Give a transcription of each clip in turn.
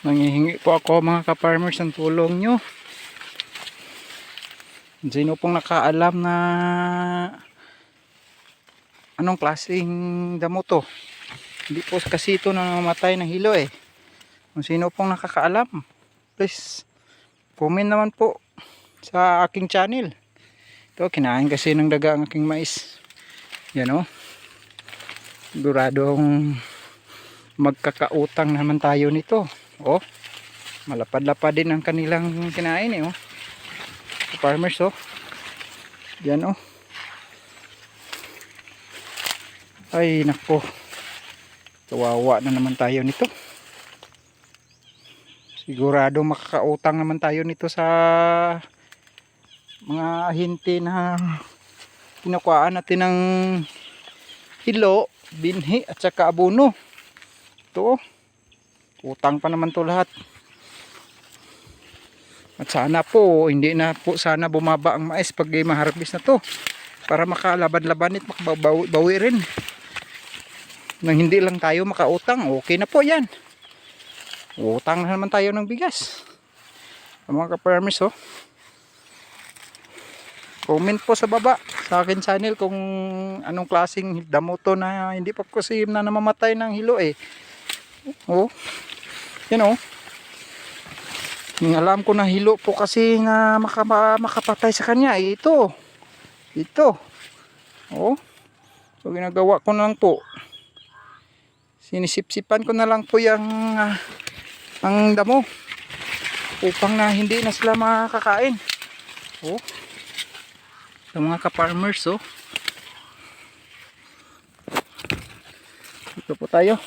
Nangihingi po ako mga ka-farmers ng tulong nyo. Sino pong nakaalam na anong klaseng damo to? Hindi po kasi ito namamatay ng hilo eh. Kung sino pong nakakaalam, please comment naman po sa aking channel. Ito, kinain kasi ng daga ang aking mais. Yan o. Siguradong magkakautang naman tayo nito. Oh, malapad-lapad din ang kanilang kinain eh oh. Farmers oh. Yan oh. Ay nako. Kawawa na naman tayo nito. Sigurado makakautang naman tayo nito sa mga ahente na kinukuhaan natin ng hilo, binhi at saka abono. Ito oh. Utang pa naman to lahat. At sana po, hindi na po sana bumaba ang mais pag ma-harvest na to. Para makalabad-laban at makabawi rin. Nang hindi lang tayo makautang, okay na po yan. Utang na naman tayo ng bigas. Mga ka-farmers oh. Comment po sa baba sa akin channel kung anong klaseng damo to na hindi pa kasi na namamatay ng hilo eh. Oh. Yan oh. Alam ko na hilo po kasi na makapatay sa kanya eh, ito. Oh. So ginagawa ko na lang po. Sinisipsipan ko na lang po yung ang damo upang na hindi na sila makakain. Oh. Sa mga ka-farmers oh. Dito po tayo.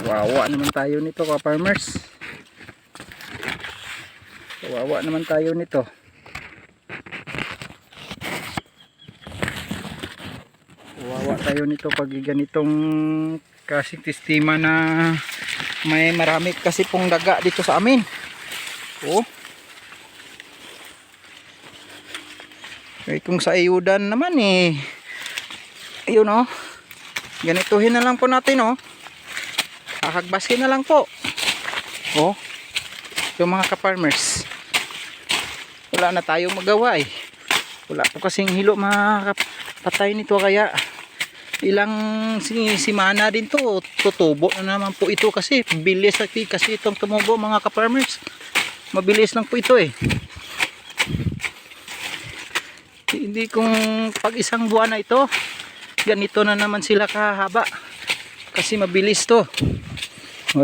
Kawawa naman tayo nito ka-farmers. Kawawa naman tayo nito. Kawawa tayo nito pag ganitong kasing sistema na may marami kasi pong daga dito sa amin. Oh. Kung sa ayudan naman eh. Ayun oh. Ganituhin na lang po natin oh. Kakagbasin na lang po. Oh. Yung mga ka-farmers. Wala na tayong magawa eh. Wala po kasing hilo makapatay nito kaya ilang simana din to tutubo na naman po ito kasi bilis kasi itong tumubo mga ka-farmers. Mabilis lang po ito eh. Hindi kung pag isang buwan na ito ganito na naman sila kahaba kasi mabilis to.